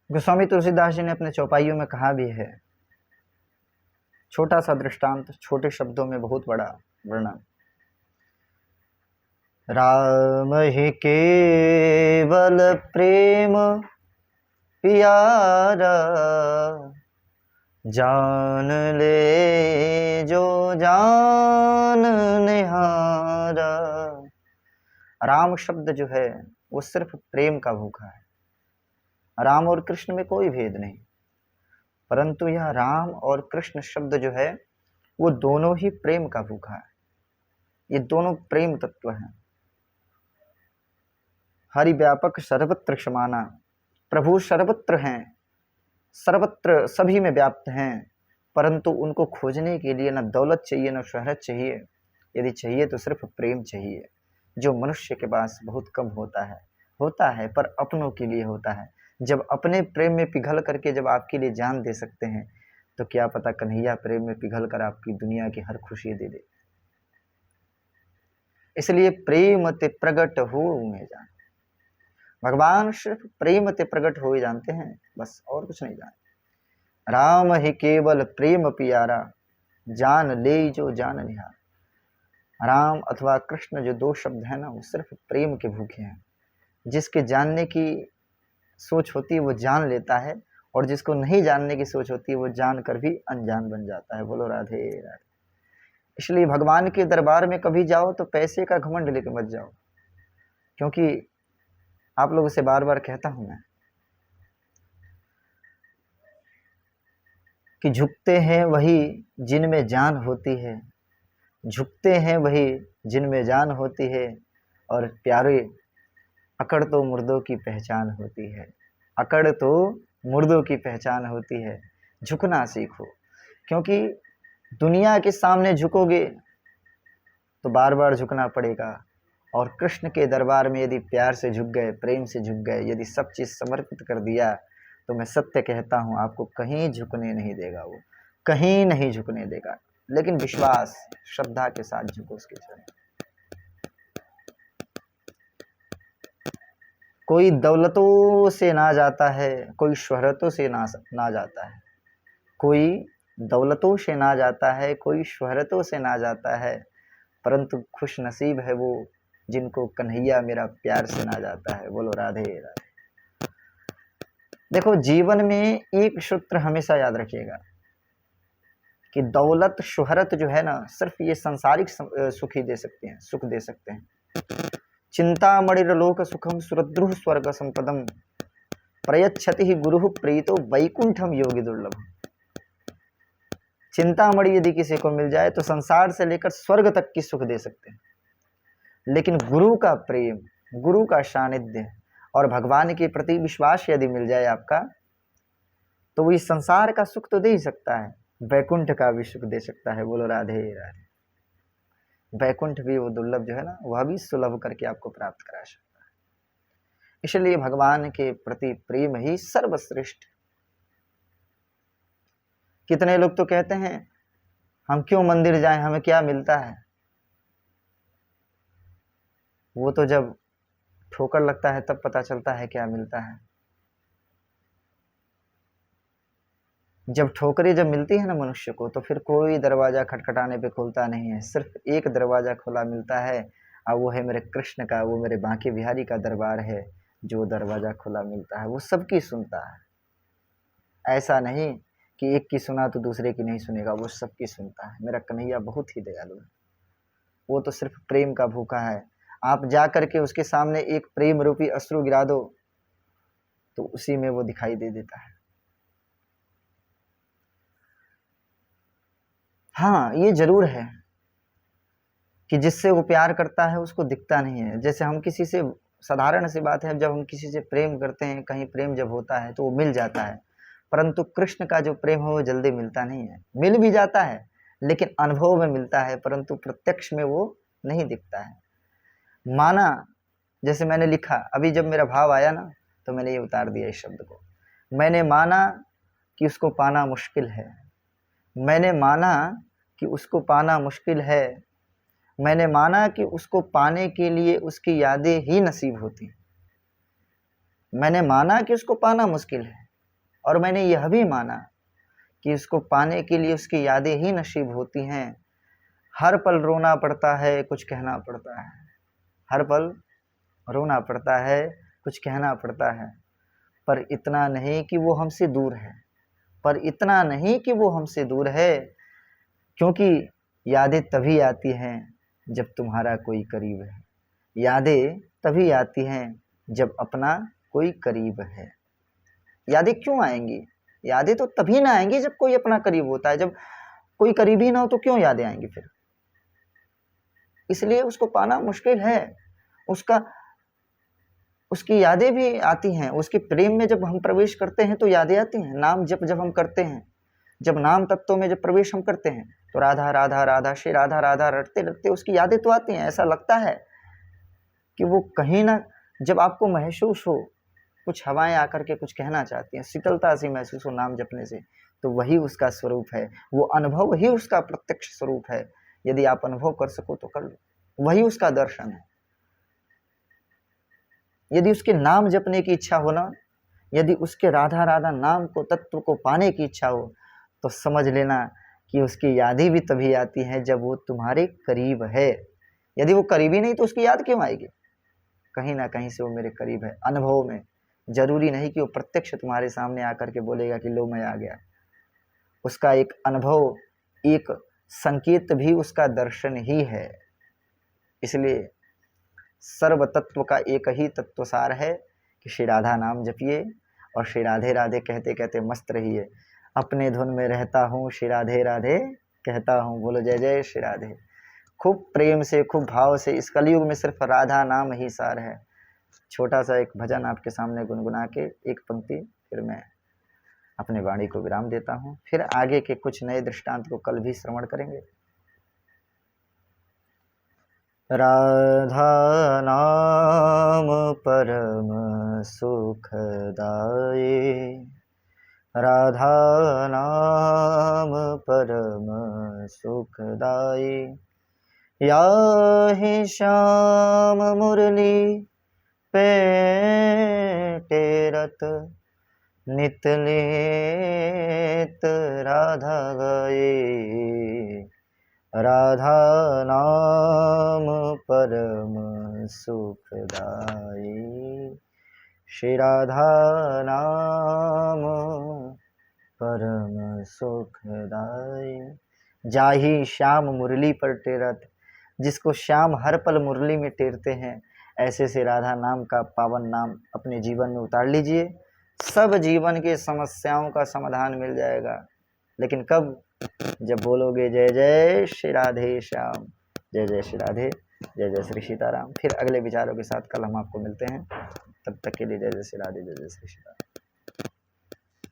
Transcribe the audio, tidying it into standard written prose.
गोस्वामी तुलसीदास जी ने अपने चौपाइयों में कहा भी है, छोटा सा दृष्टांत, छोटे शब्दों में बहुत बड़ा वर्णन। राम ही केवल प्रेम प्यारा, जान ले जो जान निहारा। राम शब्द जो है वो सिर्फ प्रेम का भूखा है। राम और कृष्ण में कोई भेद नहीं, परंतु यह राम और कृष्ण शब्द जो है वो दोनों ही प्रेम का भूखा है। ये दोनों प्रेम तत्व हैं। हरि व्यापक सर्वत्र समाना, प्रभु सर्वत्र हैं, सर्वत्र सभी में व्याप्त हैं, परंतु उनको खोजने के लिए न दौलत चाहिए न शोहरत चाहिए। यदि चाहिए तो सिर्फ प्रेम चाहिए, जो मनुष्य के पास बहुत कम होता है पर अपनों के लिए होता है। जब अपने प्रेम में पिघल करके जब आपके लिए जान दे सकते हैं, तो क्या पता कन्हैया प्रेम में पिघल कर आपकी दुनिया की हर खुशी दे दे। इसलिए प्रेम ते प्रगट हो में जान, भगवान सिर्फ प्रेम ते प्रगट हो ही जानते हैं, बस और कुछ नहीं जानते। राम ही केवल प्रेम प्यारा, जान ले जो जान निहार। राम अथवा कृष्ण जो दो शब्द है ना, वो सिर्फ प्रेम के भूखे हैं। जिसके जानने की सोच होती है वो जान लेता है, और जिसको नहीं जानने की सोच होती है वो जान कर भी अनजान बन जाता है। बोलो राधे राधे। इसलिए भगवान के दरबार में कभी जाओ तो पैसे का घमंड लेके मत जाओ, क्योंकि आप लोगों से बार बार कहता हूं मैं कि झुकते हैं वही जिनमें जान होती है, झुकते हैं वही जिनमें जान होती है, और प्यारे अकड़ तो मुर्दों की पहचान होती है, अकड़ तो मुर्दों की पहचान होती है। झुकना सीखो, क्योंकि दुनिया के सामने झुकोगे तो बार बार झुकना पड़ेगा, और कृष्ण के दरबार में यदि प्यार से झुक गए, प्रेम से झुक गए, यदि सब चीज़ समर्पित कर दिया, तो मैं सत्य कहता हूँ आपको कहीं झुकने नहीं देगा, वो कहीं नहीं झुकने देगा। लेकिन विश्वास श्रद्धा के साथ झुको उसके चरण। कोई दौलतों से ना जाता है, कोई शोहरतों से ना जाता है, कोई दौलतों से ना जाता है, कोई शोहरतों से ना जाता है, परंतु खुश नसीब है वो जिनको कन्हैया मेरा प्यार से ना जाता है। बोलो राधे राधे। देखो, जीवन में एक सूत्र हमेशा याद रखिएगा कि दौलत शोहरत जो है ना, सिर्फ ये सांसारिक सुख ही दे सकते हैं, सुख दे सकते हैं। चिंतामणिर्लोक सुखम सुरद्रुह स्वर्ग संपदम, प्रयच्छति ही गुरु प्रीतो वैकुंठम योगी दुर्लभ। चिंतामणि यदि किसी को मिल जाए तो संसार से लेकर स्वर्ग तक की सुख दे सकते हैं, लेकिन गुरु का प्रेम, गुरु का सानिध्य और भगवान के प्रति विश्वास यदि मिल जाए आपका, तो वो इस संसार का सुख तो दे ही सकता है, वैकुंठ का भी सुख दे सकता है। बोलो राधे राधे। वैकुंठ भी वो दुर्लभ जो है ना, वह भी सुलभ करके आपको प्राप्त करा सकता है। इसलिए भगवान के प्रति प्रेम ही सर्वश्रेष्ठ। कितने लोग तो कहते हैं हम क्यों मंदिर जाएं, हमें क्या मिलता है। वो तो जब ठोकर लगता है तब पता चलता है क्या मिलता है। जब ठोकरें जब मिलती है ना मनुष्य को, तो फिर कोई दरवाजा खटखटाने पे खुलता नहीं है, सिर्फ एक दरवाजा खुला मिलता है, और वो है मेरे कृष्ण का, वो मेरे बांके बिहारी का दरबार है। जो दरवाजा खुला मिलता है वो सबकी सुनता है। ऐसा नहीं कि एक की सुना तो दूसरे की नहीं सुनेगा, वो सबकी सुनता है। मेरा कन्हैया बहुत ही दयालु है, वो तो सिर्फ प्रेम का भूखा है। आप जा करके उसके सामने एक प्रेम रूपी अश्रु गिरा दो तो उसी में वो दिखाई दे देता है। हाँ, ये जरूर है कि जिससे वो प्यार करता है उसको दिखता नहीं है। जैसे हम किसी से, साधारण सी बात है, जब हम किसी से प्रेम करते हैं, कहीं प्रेम जब होता है तो वो मिल जाता है, परंतु कृष्ण का जो प्रेम है वो जल्दी मिलता नहीं है। मिल भी जाता है लेकिन अनुभव में मिलता है, परंतु प्रत्यक्ष में वो नहीं दिखता है। माना, जैसे मैंने लिखा अभी, जब मेरा भाव आया ना तो मैंने ये उतार दिया इस शब्द को। मैंने माना कि उसको पाना मुश्किल है, मैंने माना कि उसको पाना मुश्किल है, मैंने माना कि उसको पाने के लिए उसकी यादें ही नसीब होती। मैंने माना कि उसको पाना मुश्किल है, और मैंने यह भी माना कि उसको पाने के लिए उसकी यादें ही नसीब होती हैं। हर पल रोना पड़ता है, कुछ कहना पड़ता है, हर पल रोना पड़ता है, कुछ कहना पड़ता है, पर इतना नहीं कि वो हमसे दूर है, पर इतना नहीं कि वो हमसे दूर है, क्योंकि यादें तभी आती हैं जब तुम्हारा कोई करीब है। यादें तभी आती हैं जब अपना कोई करीब है। यादें क्यों आएंगी? यादें तो तभी ना आएंगी जब कोई अपना करीब होता है। जब कोई करीब ही ना हो तो क्यों यादें आएंगी फिर? इसलिए उसको पाना मुश्किल है। उसकी यादें भी आती हैं। उसके प्रेम में जब हम प्रवेश करते हैं तो यादें आती हैं। नाम जब हम करते हैं, जब नाम तत्वों में जब प्रवेश हम करते हैं तो राधा राधा राधा श्री राधा राधा रटते रटते उसकी यादें तो आती हैं। ऐसा लगता है कि वो कहीं ना, जब आपको महसूस हो कुछ हवाएं आकर के कुछ कहना चाहती हैं, शीतलता सी महसूस हो नाम जपने से, तो वही उसका स्वरूप है। वो अनुभव ही उसका प्रत्यक्ष स्वरूप है। यदि आप अनुभव कर सको तो कर लो, वही उसका दर्शन है। यदि उसके नाम जपने की इच्छा हो ना, यदि उसके राधा राधा नाम को, तत्व को पाने की इच्छा हो, तो समझ लेना कि उसकी यादें भी तभी आती हैं जब वो तुम्हारे करीब है। यदि वो करीब ही नहीं तो उसकी याद क्यों आएगी? कहीं ना कहीं से वो मेरे करीब है, अनुभव में। जरूरी नहीं कि वो प्रत्यक्ष तुम्हारे सामने आकर के बोलेगा कि लो मैं आ गया। उसका एक अनुभव, एक संकेत भी उसका दर्शन ही है। इसलिए सर्व तत्व का एक ही तत्वसार है कि श्री राधा नाम जपिए और श्री राधे राधे कहते कहते मस्त रहिए। अपने धुन में रहता हूँ, श्री राधे राधे कहता हूँ। बोलो जय जय श्री राधे। खूब प्रेम से, खूब भाव से, इस कलयुग में सिर्फ राधा नाम ही सार है। छोटा सा एक भजन आपके सामने गुनगुना के एक पंक्ति फिर मैं अपनी वाणी को विराम देता हूँ। फिर आगे के कुछ नए दृष्टांत को कल भी श्रवण करेंगे। राधा नाम परम सुखदाये, राधा नाम परम सुखदाये, याहि श्याम मुरली पेटेरत, नित नित राधा गाये। राधा नाम परम सुखदाई, श्री राधा नाम परम सुखदाई। जाहि श्याम मुरली पर टेरत, जिसको श्याम हर पल मुरली में टेरते हैं, ऐसे से राधा नाम का पावन नाम अपने जीवन में उतार लीजिए। सब जीवन के समस्याओं का समाधान मिल जाएगा। लेकिन कब? जब बोलोगे जय जय श्री राधे श्याम, जय जय श्री राधे, जय जय श्री सीताराम। फिर अगले विचारों के साथ कल हम आपको मिलते हैं। तब तक के लिए जय जय श्री राधे, जय जय श्री सीताराम।